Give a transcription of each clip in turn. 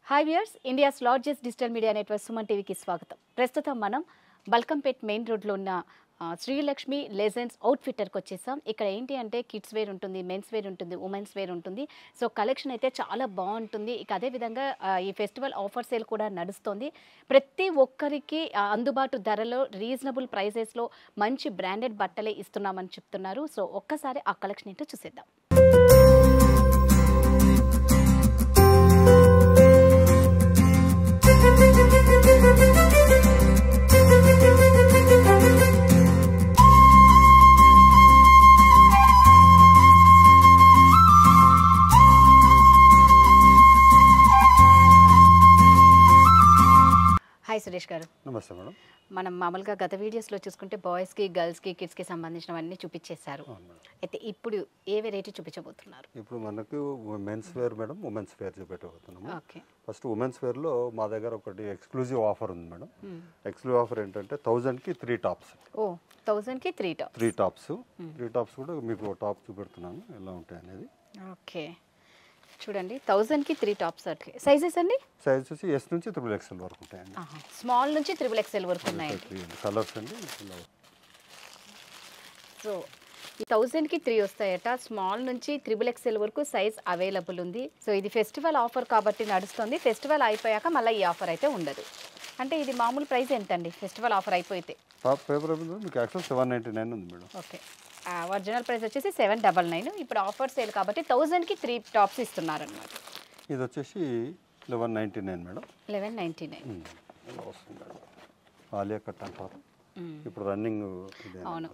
Hi viewers, India's largest digital media network Suman టీవీకి స్వాగతం. ప్రస్తుతం మనం బల్కంపేట్ మెయిన్ రోడ్లో ఉన్న శ్రీలక్ష్మి లెజెండ్స్ అవుట్ఫిట్టర్కి వచ్చేసాం. ఇక్కడ ఏంటి అంటే కిడ్స్ వేర్ ఉంటుంది, మెన్స్ వేర్ ఉంటుంది, ఉమెన్స్ వేర్ ఉంటుంది. సో కలెక్షన్ అయితే చాలా బాగుంటుంది. ఇక అదేవిధంగా ఈ ఫెస్టివల్ ఆఫర్ సేల్ కూడా నడుస్తుంది. ప్రతి ఒక్కరికి అందుబాటు ధరలో రీజనబుల్ ప్రైజెస్లో మంచి బ్రాండెడ్ బట్టలే ఇస్తున్నామని చెప్తున్నారు. సో ఒక్కసారి ఆ కలెక్షన్ ఏంటో చూసేద్దాం. హాయ్ సురేష్ గారు. నమస్తే మేడం. మనం మామూలుగా గత వీడియోస్లో చూసుకుంటే బాయ్స్కి, గర్ల్స్కి, కిడ్స్కి సంబంధించినవన్నీ చూపించేశారు. అయితే ఇప్పుడు ఏ వెరైటీ చూపించబోతున్నారు? ఇప్పుడు మనకు men's wear madam, women's wear చూపెట్టబోతున్నాము. ఓకే. ఫస్ట్ ఉమెన్స్ వేర్లో మా దగ్గర ఒకటి ఎక్స్క్లూజివ్ ఆఫర్ ఉంది మేడం. ఎక్స్క్లూజివ్ ఆఫర్ ఏంటంటే 1000కి 3 టాప్స్. ఓ 1000కి 3 టాప్స్. 3 టాప్స్ 3 టాప్స్ కూడా మీకు టాప్ చూపెడుతున్నాను ఎలా ఉంటాయి అనేది. ఓకే చూడండి, 1000కి 3 టాప్స్. సైజెస్ అండి? సైజ్ వచ్చి ఎస్ నుంచి XXL వరకు ఉంటాయండి. స్మాల్ నుంచి XXL వరకు ఉన్నాయండి. కలర్స్ అండి. సో ఈ 1000కి 3 వస్తాయట. స్మాల్ నుంచి XXL వరకు సైజ్ అవైలబుల్ ఉంది. సో ఇది ఫెస్టివల్ ఆఫర్ కాబట్టి నడుస్తుంది. ఫెస్టివల్ అయిపోయాక మళ్ళీ ఈ ఆఫర్ అయితే ఉండదు. అంటే ఇది మామూలు ప్రైస్ ఎంత అండి ఫెస్టివల్ ఆఫర్ అయిపోతే? టాప్ పేపర్ మీకు యాక్చువల్ 799 ఉంది మేడం. ఓకే. ఒరిజినల్ ప్రైస్ వచ్చేసి 799. ఇప్పుడు ఆఫర్ సేల్ కాబట్టి 1000కి 3 టాప్స్ ఇస్తున్నారు అనమాట. ఇది వచ్చేసి 1199 మేడం. 1199. ఇలా వస్తుంది మేడం. ఆలియా కట్ అంటారు ఇప్పుడు రన్నింగ్. అవును,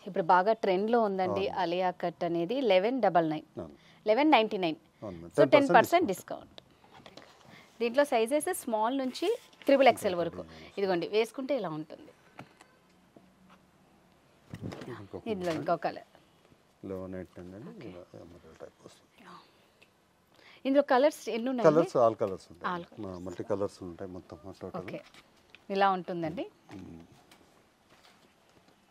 ఇప్పుడు బాగా ట్రెండ్లో ఉందండి ఆలియా కట్ అనేది. 1199. So 10% discount. దీంట్లో సైజెస్ స్మాల్ నుంచి XXL వరకు. ఇదిగోండి, వేసుకుంటే ఇలా ఉంటుంది. ఇందులో ఇంకో కలర్ 1199 టైప్ వస్తుంది. ఇందులో కలర్స్ ఎన్ని ఉన్నాయి? కలర్స్ ఆల్ కలర్స్ ఉంటాయి, మల్టీ కలర్స్ ఉంటాయి మొత్తం టోటల్. ఓకే, ఇలా ఉంటుందండి.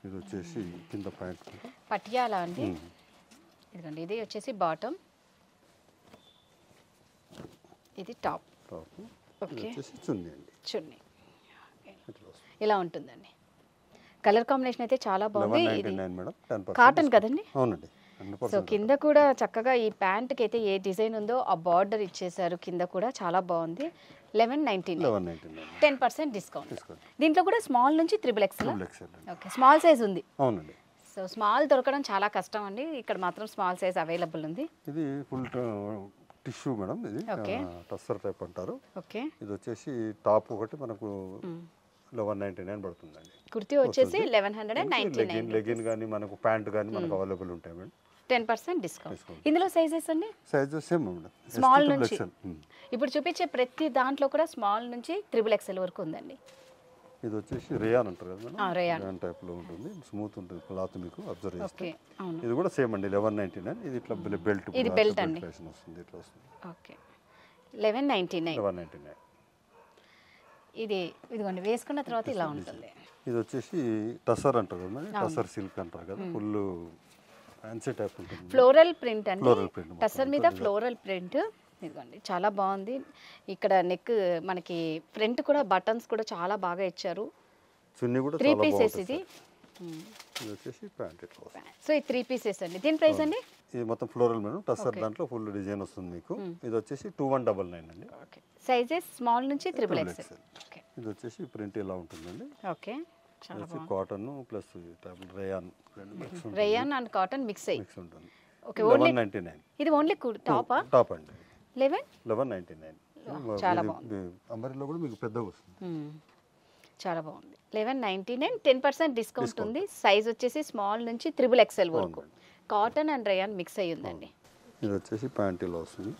ఇది వచ్చేసి కింద ప్యాంట్ పటియాలా అండి. ఇదిగోండి, ఇది వచ్చేసి బాటమ్, ఇది టాప్. ఓకే, చున్నీ అండి. చున్నీ ఇలా ఉంటుందండి. కలర్ కాంబినేషన్ అయితే చాలా బాగుంది. ఇది కాటన్ కదండి? అవునండి. సో కింద కూడా చక్కగా ఈ ప్యాంట్కి అయితే ఏ డిజైన్ ఉందో ఆ బార్డర్ ఇచ్చేసారు. కింద కూడా చాలా బాగుంది. 1199. 10% డిస్కౌంట్. దీంట్లో కూడా స్మాల్ నుంచి XXL. ఓకే, స్మాల్ సైజ్ ఉంది. అవునండి. సో స్మాల్ దొరకడం చాలా కష్టం అండి. ఇక్కడ మాత్రం స్మాల్ సైజ్ అవైలబుల్ ఉంది. ఇది ఫుల్ టిష్యూ మేడం. ఇది టస్సర్ టైప్ అంటారు. ఓకే. ఇది వచ్చేసి టాప్ ఒకటి మనకు 1199 పడుతుందండి. కుర్తీ వచ్చేసి 1199. లెగిన్ కానీ మనకు ప్యాంట్ కానీ మనకు అవైలబుల్ ఉంటాయి మేడం. 10% డిస్కౌంట్. ఇందులో సైజెస్ అండి? Sizes same madam. స్మాల్ నుంచి ఇప్పుడు చూపించే ప్రతి దాంట్లో కూడా స్మాల్ నుంచి XXL వరకు ఉందండి. ఇది వచ్చేసి రేయాన్ అంటారు కదా మేడం. రేయాన్ టైప్ లో ఉంటుంది, స్మూత్ ఉంటుంది క్లాత్. మీకు అబ్జర్వ్ చేస్తే అవును, ఇది కూడా సేమ్ అండి. 1199. ఇది ఇట్లా బెల్ట్. ఇది బెల్ట్ అండి. వస్తుంది ఇట్లా వస్తుంది. ఓకే, 1199. 1199. ఇదిగోండి, వేసుకున్న తర్వాత ఇలా ఉంటుంది. ఇది వచ్చేసి టసర్ అంటారు కదా, టసర్ సిల్క్ అంటారు కదా. ఫుల్ ఫ్యాన్సీ టైప్ ఉంటుంది. ఫ్లోరల్ ప్రింట్ అండి. టసర్ మీద ఫ్లోరల్ ప్రింట్. ఇదిగోండి, చాలా బాగుంది. ఇక్కడ నెక్ మనకి ఫ్రంట్ కూడా బటన్స్ కూడా చాలా బాగా ఇచ్చారు. చున్నీ కూడా 3 పీసెస్. ఇది వచ్చేసి ప్యాంట్ ఇట్లా వస్తుంది. సో ఈ 3 పీసెస్ అండి. దీని ప్రైస్ అండి? ఇది మొత్తం ఫ్లోరల్ మేడం. టసర్ దాంట్లో ఫుల్ డిజైన్ వస్తుంది మీకు. ఇది వచ్చేసి 2199 అండి. ఓకే, సైజెస్ స్మాల్ నుంచి XXL. ఓకే, ఇది వచ్చేసి ప్రింట్ ఇలా ఉంటుందండి. ఓకే, చాలా బాగుంది. Cotton plus rayon. Rayon and cotton mix ఉంటుంది. Okay, only 1199. ఇది ఓన్లీ టాపా? టాప్ అండి. 1199. చాలా బాగుంది. అంబరిలో కూడా మీకు పెద్దగా వస్తుంది. చాలా బాగుంది. 1199. 10% డిస్కౌంట్ ఉంది. సైజ్ వచ్చేసి స్మాల్ నుంచి XXL వరకు. కాటన్ అండ్ రేయాన్ మిక్స్ అయ్యి ఉందండి. ఇది వచ్చేసి ప్యాంట్ ఇలా వస్తుంది.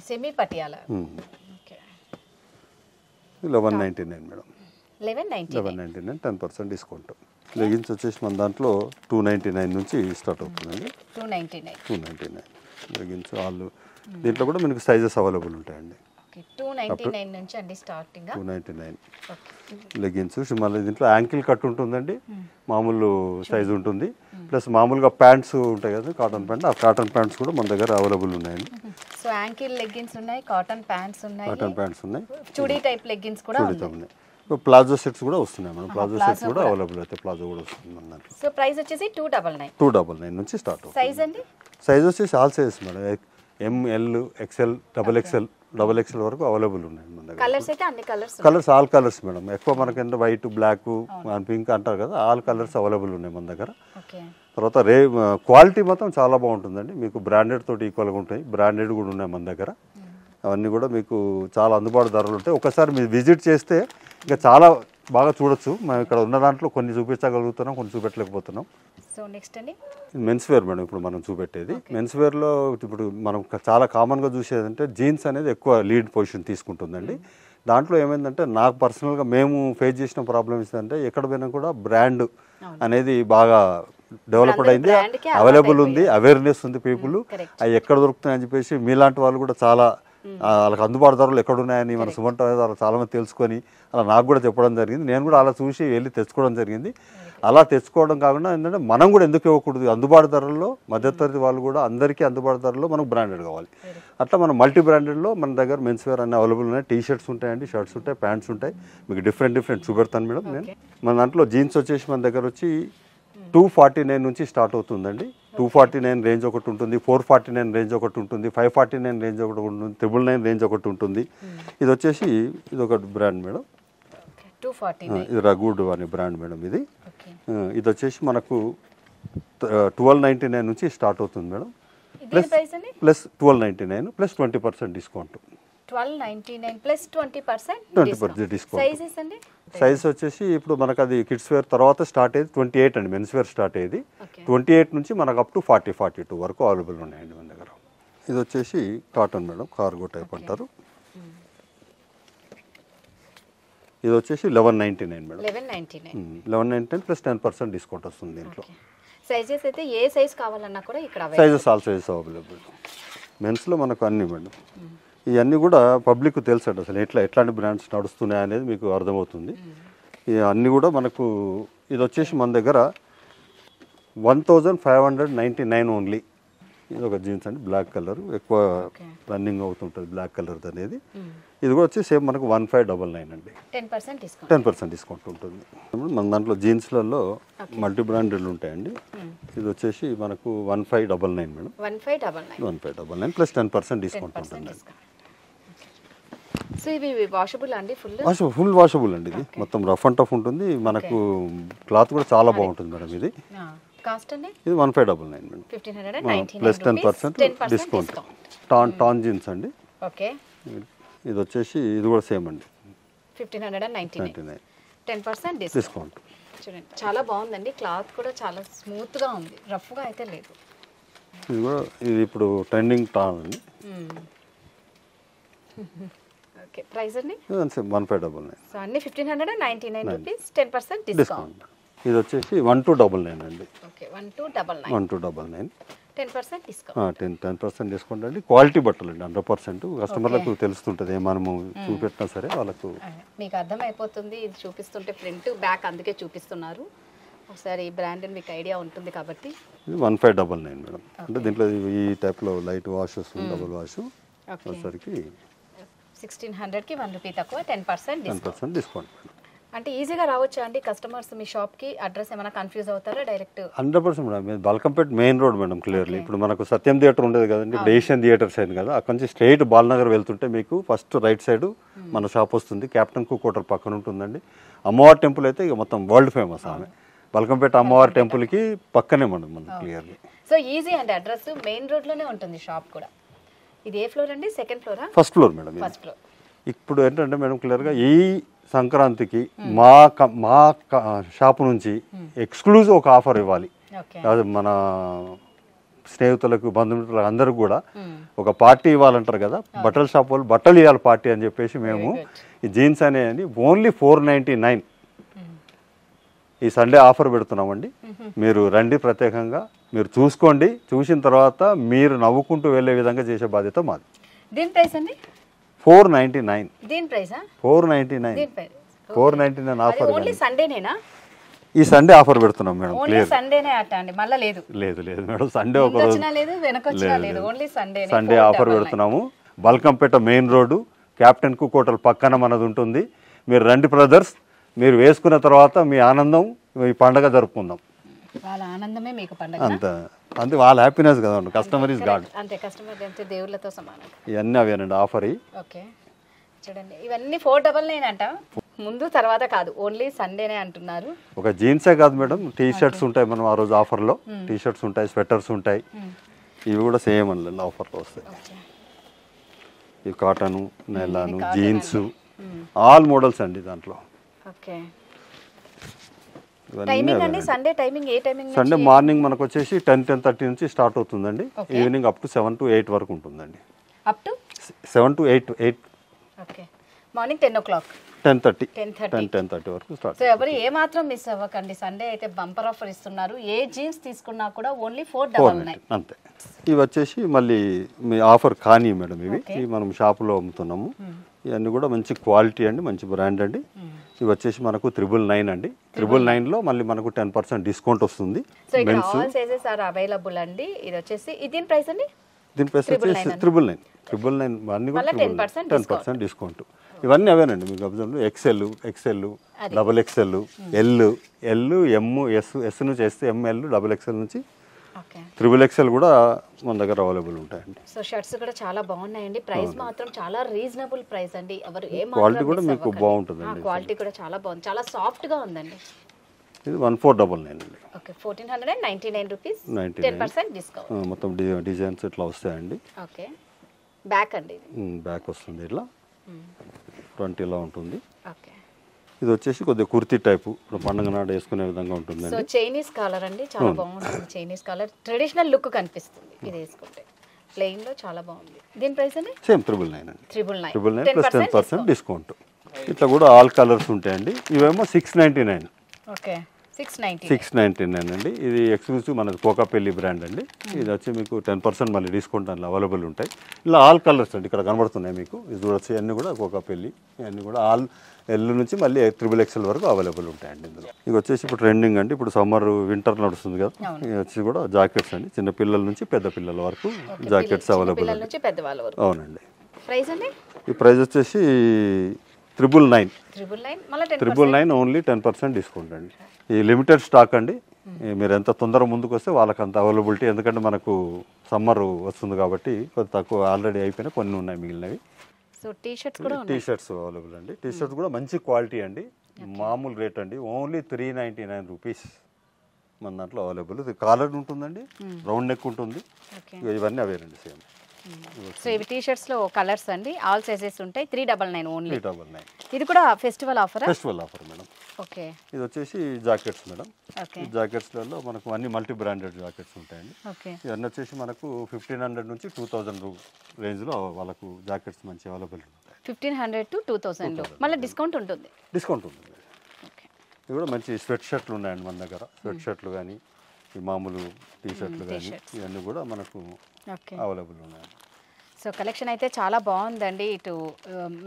Semi Patiala. Okay, 1199 madam. 1199. 10% discount. Leggings వచ్చేసి మన దాంట్లో 299 నుంచి స్టార్ట్ అవుతుందండి. 299 లెగిన్స్ ఆల్. దీంట్లో కూడా మనకి సైజెస్ అవైలబుల్ ఉంటాయండి. ఓకే 299 నుంచి అండి స్టార్టింగ్ 299 లెగిన్స్. మళ్ళీ దీంట్లో యాంకిల్ కట్ ఉంటుందండి, మామూలు సైజు ఉంటుంది, ప్లస్ మామూలుగా ప్యాంట్స్ ఉంటాయి కదా కాటన్ ప్యాంట్, ఆ కాటన్ ప్యాంట్స్ కూడా మన దగ్గర అవైలబుల్ ఉన్నాయండి. సో యాంకిల్ లెగ్గిన్స్ ఉన్నాయి, కాటన్ ప్యాంట్స్ ఉన్నాయి, చుడీ టైప్ లెగ్గిన్స్ కూడా ఉన్నాయి. ప్లాజో సెట్స్ కూడా వస్తున్నాయి మనం, ప్లాజో సెట్స్ కూడా అవైలబుల్ అయితే ప్లాజో కూడా వస్తుంది మన దాంట్లో. సో ప్రైస్ వచ్చేసి 299 నుంచి స్టార్ట్ అవుతుంది. సైజ్ అండి? సైజ్ వచ్చేసి all sizes madam, ML, XL, double XL వరకు అవైలబుల్ ఉన్నాయి మన దగ్గర. కలర్స్ అయితే అన్ని కలర్స్ ఆల్ కలర్స్ మేడం, ఎక్కువ మనకి వైట్, బ్లాక్, పింక్ అంటారు కదా, ఆల్ కలర్స్ అవైలబుల్ ఉన్నాయి మన దగ్గర. తర్వాత క్వాలిటీ మాత్రం చాలా బాగుంటుందండి, మీకు బ్రాండెడ్ తోటి ఈక్వల్గా ఉంటాయి, బ్రాండెడ్ కూడా ఉన్నాయి మన దగ్గర. అవన్నీ కూడా మీకు చాలా అందుబాటు ధరలు ఉంటాయి. ఒకసారి మీరు విజిట్ చేస్తే ఇంకా చాలా బాగా చూడొచ్చు. మేము ఇక్కడ ఉన్న దాంట్లో కొన్ని చూపించగలుగుతున్నాం, కొన్ని చూపెట్టలేకపోతున్నాం. సో నెక్స్ట్ అండి మెన్స్ వేర్ మేడం, ఇప్పుడు మనం చూపెట్టేది మెన్స్ వేర్లో. ఇప్పుడు మనం చాలా కామన్గా చూసేది అంటే జీన్స్ అనేది ఎక్కువ లీడ్ పొజిషన్ తీసుకుంటుందండి. దాంట్లో ఏమైందంటే నాకు పర్సనల్గా మేము ఫేస్ చేసిన ప్రాబ్లమ్ ఏంటంటే ఎక్కడ పోయినా కూడా బ్రాండ్ అనేది బాగా డెవలప్డ్ అయింది, అవైలబుల్ ఉంది, అవేర్నెస్ ఉంది పీపుల్. అవి ఎక్కడ దొరుకుతున్నాయని చెప్పేసి మీలాంటి వాళ్ళు కూడా చాలా వాళ్ళకి అందుబాటు ధరలు ఎక్కడున్నాయని మన సుమంట చాలా మంది తెలుసుకొని అలా నాకు కూడా చెప్పడం జరిగింది. నేను కూడా అలా చూసి వెళ్ళి తెచ్చుకోవడం జరిగింది. అలా తెచ్చుకోవడం కాకుండా ఏంటంటే మనం కూడా ఎందుకు ఇవ్వకూడదు, అందుబాటు ధరల్లో మధ్యతరగతి వాళ్ళు కూడా అందరికీ అందుబాటు ధరల్లో మనకు బ్రాండెడ్ కావాలి. అట్లా మనం మల్టీ బ్రాండెడ్లో మన దగ్గర మెన్స్ వేర్ అన్నీ అవైలబుల్ ఉన్నాయి. టీ షర్ట్స్ ఉంటాయండి, షర్ట్స్ ఉంటాయి, ప్యాంట్స్ ఉంటాయి, మీకు డిఫరెంట్ చూపెడతాను మేడం నేను. మన దాంట్లో జీన్స్ వచ్చేసి మన దగ్గర వచ్చి 249 నుంచి స్టార్ట్ అవుతుందండి. 249 రేంజ్ ఒకటి ఉంటుంది, 449 రేంజ్ ఒకటి ఉంటుంది, 549 రేంజ్ ఒకటి ఉంటుంది, 999 రేంజ్ ఒకటి ఉంటుంది. ఇది వచ్చేసి ఇది ఒక బ్రాండ్ మేడం, 249 ఇది రఘుడ్ అనే బ్రాండ్ మేడం. ఇది వచ్చేసి మనకు 1299 నుంచి స్టార్ట్ అవుతుంది madam. Plus 1299 plus 20% discount. 1299 plus 20% discount. Sizes అండి? సైజ్ వచ్చేసి ఇప్పుడు మనకు అది కిడ్స్ వేర్ తర్వాత స్టార్ట్ అయ్యేది 28 అండి, మెన్స్ వేర్ స్టార్ట్ అయ్యేది 28 నుంచి మనకు అప్ టు 40-42 వరకు అవైలబుల్ ఉన్నాయండి మన దగ్గర. ఇది వచ్చేసి కాటన్ మేడం, కార్గో టైప్ అంటారు. ఇది వచ్చేసి 1199 మేడం. 1199 ప్లస్ 10% డిస్కౌంట్ వస్తుంది దీంట్లో. సైజెస్ అయితే ఏ సైజ్ కావాలన్నా కూడా ఇక్కడ సైజెస్ ఆల్ సైజెస్ అవైలబుల్. మెన్స్లో మనకు అన్ని మేడం. ఇవన్నీ కూడా పబ్లిక్ తెలుసు అండి, అసలు ఎట్లాంటి బ్రాండ్స్ నడుస్తున్నాయి అనేది మీకు అర్థమవుతుంది. ఇవన్నీ కూడా మనకు ఇది వచ్చేసి మన దగ్గర 1599 ఓన్లీ. ఇది ఒక జీన్స్ అండి, బ్లాక్ కలర్ ఎక్కువ రన్నింగ్ అవుతుంటుంది బ్లాక్ కలర్ అనేది. ఇది కూడా వచ్చి సేమ్ మనకు 1599 అండి, 10% డిస్కౌంట్ ఉంటుంది. మన దాంట్లో జీన్స్లలో మల్టీ బ్రాండెడ్ ఉంటాయండి. ఇది వచ్చేసి మనకు 1599 మేడం, 1599 ప్లస్ 10% డిస్కౌంట్ ఉంటుంది. సో ఇవి వాషబుల్ అండి? ఫుల్ వాషబుల్ అండి. ఇది మొత్తం రఫ్ అండ్ టఫ్ ఉంటుంది, మనకు క్లాత్ కూడా చాలా బాగుంటుంది మేడం. ఇది కాస్ట్ అండి? ఇది 1599 madam, 1599 plus 10% discount. Tan jeans అండి. ఓకే. ఇది వచ్చేసి ఇది కూడా సేమ్ అండి, 1599 10% డిస్కౌంట్. చూడండి చాలా బాగుందండి, క్లాత్ కూడా చాలా స్మూత్ గా ఉంది, రఫ్ గా అయితే లేదు. ఇది కూడా ఇది ఇప్పుడు ట్రెండింగ్ టాన్ అండి. ఓకే. ప్రైస్ అండి? 1599. సో అన్ని 1599 రూపీస్, 10% డిస్కౌంట్. ఇది వచ్చేసి 1299 అండి. Okay, 1299 10% discount. 10% డిస్కౌంట్ అండి. క్వాలిటీ బట్టలు అండి, 100%. కస్టమర్లకు తెలుస్తుంటుంది, మనము చూపెట్టినా సరే వాళ్ళకు మీకు అర్థమైపోతుంది. ఇది చూపిస్తుంటే ఫ్రంట్ బ్యాక్ అందుకే చూపిస్తున్నారు. ఒకసారి ఈ బ్రాండ్ మీకు ఐడియా ఉంటుంది కాబట్టి. ఇది 1599 మేడం. అంటే దీంట్లో ఈ టైప్లో లైట్ వాషెస్, డబుల్ వాష్ వచ్చేసరికి 1600కి 1 రూపీ తక్కువ, 10% డిస్కౌంట్. అంటే ఈజీగా రావచ్చా అండి కస్టమర్స్ మీ షాప్కి? అడ్రస్ ఏమైనా కన్ఫ్యూజ్ అవుతారా? Direct 100% madam. Balkampet main road madam, clearly. ఇప్పుడు మనకు సత్యం థియేటర్ ఉండేది కదండి, ఇప్పుడు ఏషియన్ థియేటర్స్ అయింది కదా, అక్కడ నుంచి స్ట్రైట్ బాలనగర్ వెళ్తుంటే మీకు ఫస్ట్ రైట్ సైడ్ మన షాప్ వస్తుంది. క్యాప్టెన్ కుక్ హోటల్ పక్కన ఉంటుందండి. అమ్మవారి టెంపుల్ అయితే ఇక మొత్తం వరల్డ్ ఫేమస్ ఆమె. బల్కంపేట అమ్మవారి టెంపుల్కి పక్కనే మనం క్లియర్లీ. సో ఈజీ అండి, అడ్రస్ మెయిన్ రోడ్లోనే ఉంటుంది షాప్ కూడా. ఇది ఏ ఫ్లోర్ అండి? Second flora? First floor madam. First floor. ఇప్పుడు ఏంటంటే మేడం క్లియర్గా ఈ సంక్రాంతికి మా షాపు నుంచి ఎక్స్క్లూజివ్ ఒక ఆఫర్ ఇవ్వాలి. మన స్నేహితులకు, బంధుమిత్రులకు అందరికి కూడా ఒక పార్టీ ఇవ్వాలంటారు కదా, బట్టల షాప్ వాళ్ళు బట్టలు ఇవ్వాలి పార్టీ అని చెప్పేసి మేము ఈ జీన్స్ అనేది ఓన్లీ 499 ఈ సండే ఆఫర్ పెడుతున్నామండి. మీరు రండి, ప్రత్యేకంగా మీరు చూసుకోండి. చూసిన తర్వాత మీరు నవ్వుకుంటూ వెళ్ళే విధంగా చేసే బాధ్యత మాది. దీని ప్రైస్ అండి? 499. దీని ప్రైసా? 499. దీని ప్రైస్ 499 ఆఫర్. ఓన్లీ సండేనేనా? ఈ సండే ఆఫర్ పెడుతున్నాం మేడం. ఓన్లీ సండేనే అట అండి, మళ్ళీ లేదు. లేదు మేడం, సండే ఒక రోజు లేదు, వెనకొచ్చినా లేదు, ఓన్లీ సండే. సండే ఆఫర్ పెడుతున్నాము. Balkampet main road captain cook hotel పక్కన మనది ఉంటుంది. మీరు రండి బ్రదర్స్, మీరు వేసుకున్న తర్వాత మీ ఆనందం, ఈ పండగ జరుపుకుందాం. వాళ్ళ ఆనందమే మీకు పండగ. అంతే వాళ్ళ హ్యాపీనెస్ కదండి. Customer is God. అంతే, కస్టమర్ అంటే దేవుళ్ళతో సమానం. ఇవన్నీ అవేనండి ఆఫర్. ఓకే చూడండి, ఇవన్నీ 499 అంట. ముందు తర్వాత కాదు, ఓన్లీ సండేనే అంటున్నారు. ఒక జీన్సే కాదు మేడం, టీ షర్ట్స్ ఉంటాయి మనం ఆ రోజు ఆఫర్లో. టీ షర్ట్స్ ఉంటాయి, స్వెటర్స్ ఉంటాయి. ఇవి కూడా సేమ్ అండి ఆఫర్లో వస్తాయి. ఈ cotton, nylon, jeans, all models అండి దాంట్లో. ఓకే టైమింగ్ అండి, సండే టైమింగ్ ఏ టైమింగ్? సండే మార్నింగ్ మనకు వచ్చేసి 10-10:30 నుంచి స్టార్ట్ అవుతుందండి. ఈవినింగ్ అప్ టు 7 to 8 వరకు ఉంటుందండి. Up to 7 to 8. Okay morning 10 o'clock 10:30 వరకు స్టార్ట్. సో ఎవరు ఏ మాత్రం మిస్ అవ్వకండి. సండే అయితే బంపర్ ఆఫర్ ఇస్తున్నారు. ఏ జీన్స్ తీసుకున్నా కూడా ఓన్లీ 499 అంతే. ఇవి వచ్చేసి మళ్ళీ మీ ఆఫర్ కానీ మేడం, ఇవి మనం షాపులో అమ్ముతున్నాము. ఇవన్నీ కూడా మంచి క్వాలిటీ అండి, మంచి బ్రాండ్ అండి. ఇవి వచ్చేసి మనకు 999 అండి. 999లో మళ్ళీ మనకు 10% డిస్కౌంట్ వస్తుంది. సో ఇక్కడ ఆల్ సైజెస్ ఆర్ అవైలబుల్ అండి. ఇది వచ్చేసి దీని ప్రైస్ అండి, దీని ప్రైస్ వచ్చేసి 999 అన్ని కూడా 10% డిస్కౌంట్. ఇవన్నీ అవేనండి మీకు observe. XL, double XL, L, M, S నుంచి వేస్తే ఎంఎల్, డబుల్ ఎక్సెల్ నుంచి XXL కూడా మన దగ్గర అవైలబుల్ ఉంటాయండి. సో షర్ట్స్ కూడా చాలా బాగున్నాయండి. ప్రైస్ మాత్రం చాలా రీజనబుల్ ప్రైస్ అండి. ఎవరు ఏ క్వాలిటీ కూడా మీకు బాగుంటుందండి. క్వాలిటీ కూడా చాలా బాగుంది, చాలా సాఫ్ట్ గా ఉందండి. ఇది 1499 అండి. Okay 1499 rupees, 10% discount. మొత్తం డిజైన్స్ ఇట్లా వస్తాయండి. ఓకే బ్యాక్ అండి, బ్యాక్ వస్తుంది ఇట్లా, ఫ్రంట్ ఇలా ఉంటుంది. ఓకే ఇది వచ్చేసి కొద్దిగా కుర్తీ టైపు, ఇప్పుడు పండుగ నాడు వేసుకునే విధంగా ఉంటుంది. సో చైనీస్ కాలర్ అండి, చాలా బాగుంటుంది. చైనీస్ కాలర్ ట్రెడిషనల్ లుక్ కనిపిస్తుంది ఇది వేసుకుంటే. ప్లెయిన్ లో చాలా బాగుంది. దీని ప్రైస్ అండి సేమ్ 999 అండి. 999 ప్లస్ 10% డిస్కౌంట్. ఇట్లా కూడా ఆల్ కలర్స్ ఉంటాయండి. ఇవేమో 699. ఓకే 699 అండి. ఇది ఎక్స్క్లూసివ్ మనది కోకాపల్లి బ్రాండ్ అండి. ఇది వచ్చి మీకు 10% మళ్ళీ డిస్కౌంట్ అందులో అవైలబుల్ ఉంటాయి. ఇలా ఆల్ కలర్స్ అండి ఇక్కడ కనబడుతున్నాయి మీకు. ఇది చూడొచ్చు, ఇవన్నీ కూడా కోకాపల్లి, ఇవన్నీ కూడా ఆల్ ఎల్ నుంచి మళ్ళీ XXL వరకు అవైలబుల్ ఉంటాయండి ఇందులో. ఇది వచ్చేసి ఇప్పుడు ట్రెండింగ్ అండి, ఇప్పుడు సమ్మర్ వింటర్ నడుస్తుంది కదా. ఇది వచ్చి కూడా జాకెట్స్ అండి, చిన్న పిల్లల నుంచి పెద్ద పిల్లల వరకు జాకెట్స్ అవైలబుల్. అవునండి. ప్రైస్ అండి, ఈ ప్రైస్ వచ్చేసి 999 ఓన్లీ 10% డిస్కౌంట్ అండి. ఈ లిమిటెడ్ స్టాక్ అండి. మీరు ఎంత తొందరగా ముందుకు వస్తే వాళ్ళకి అంత అవైలబిలిటీ. ఎందుకంటే మనకు సమ్మర్ వస్తుంది కాబట్టి కొద్ది తక్కువ ఆల్రెడీ అయిపోయినా కొన్ని ఉన్నాయి మిగిలినవి. సో టీ షర్ట్స్ అవైలబుల్ అండి. టీ షర్ట్స్ కూడా మంచి క్వాలిటీ అండి, మామూలు రేట్ అండి. ఓన్లీ 399 రూపీస్ మన దాంట్లో అవైలబుల్. ఇది కాలర్ ఉంటుందండి, రౌండ్ నెక్ ఉంటుంది. ఇవన్నీ అవేనండి సేమ్. సో ఇవి టీ షర్ట్స్ లో కలర్స్ అండి, ఆల్ సైజెస్ ఉంటాయి. 399 ఓన్లీ. 399. ఇది కూడా ఫెస్టివల్ ఆఫర్ మేడం. ఓకే ఇది వచ్చేసి జాకెట్స్ మేడం. ఈ జాకెట్స్లలో మనకు అన్ని మల్టీ బ్రాండెడ్ జాకెట్స్ ఉంటాయండి. ఇవన్నీ వచ్చేసి మనకు 1500 నుంచి 2000 రేంజ్లో వాళ్ళకు జాకెట్స్ మంచి అవైలబుల్ ఉంటాయి. 1500 to 2000 మళ్ళీ డిస్కౌంట్ ఉంటుంది. ఇది కూడా మంచి స్వెట్ షర్ట్లు ఉన్నాయండి మన దగ్గర. స్వెట్ షర్ట్లు కానీ, ఈ మామూలు టీ షర్ట్లు కానీ, ఇవన్నీ కూడా మనకు అవైలబుల్ ఉన్నాయి. సో కలెక్షన్ అయితే చాలా బాగుందండి. ఇటు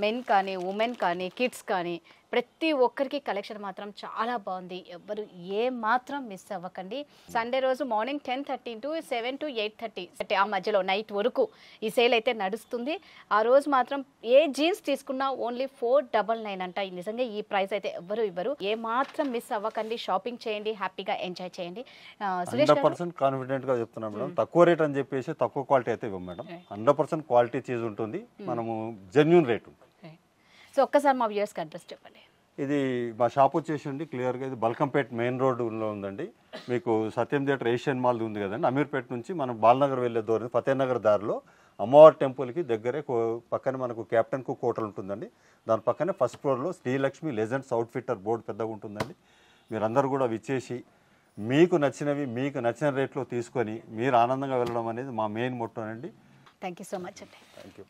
మెన్ కానీ, ఉమెన్ కానీ, కిడ్స్ కానీ ప్రతి ఒక్కరికి కలెక్షన్ మాత్రం చాలా బాగుంది. ఎవ్వరు ఏ మాత్రం మిస్ అవ్వకండి. సండే రోజు మార్నింగ్ 10:30 to 7 to 8:30 ఆ మధ్యలో నైట్ వరకు ఈ సేల్ అయితే నడుస్తుంది. ఆ రోజు మాత్రం ఏ జీన్స్ తీసుకున్నా ఓన్లీ 499 అంట. నిజంగా ఈ ప్రైస్ అయితే ఎవ్వరు ఇవ్వరు. ఏ మాత్రం మిస్ అవ్వకండి. షాపింగ్ చేయండి, హ్యాపీగా ఎంజాయ్ చేయండి. 100% కాన్ఫిడెంట్ గా చెప్తున్నాం మేడం. తక్కువ రేట్ అని చెప్పేసి తక్కువ క్వాలిటీ అయితే ఇవ్వం మేడం. 100% క్వాలిటీ చీజ్ ఉంటుంది, మనము జెన్యూన్ రేట్ ఉంటుంది. సో ఒక్కసారి మా వ్యూయర్స్కి అడ్రస్ చెప్పండి. ఇది మా షాప్ వచ్చేసి క్లియర్గా ఇది బల్కంపేట్ మెయిన్ రోడ్లో ఉందండి. మీకు సత్యం థియేటర్ ఏషియన్ మాల్ ఉంది కదండి, అమీర్పేట నుంచి మనం బాలనగర్ వెళ్ళే దూరం ఫతేనగర్ దారిలో అమ్మవారి టెంపుల్కి దగ్గరే పక్కన మనకు క్యాప్టెన్ కుక్ హోటల్ ఉంటుందండి. దాని పక్కనే ఫస్ట్ ఫ్లోర్లో శ్రీలక్ష్మి లెజెండ్స్ అవుట్ఫిట్టర్ బోర్డు పెద్దగా ఉంటుందండి. మీరందరూ కూడా విచ్చేసి మీకు నచ్చినవి మీకు నచ్చిన రేట్లో తీసుకొని మీరు ఆనందంగా వెళ్ళడం అనేది మా మెయిన్ మోటో అండి. థ్యాంక్ యూ సో మచ్ అండి. Thank you.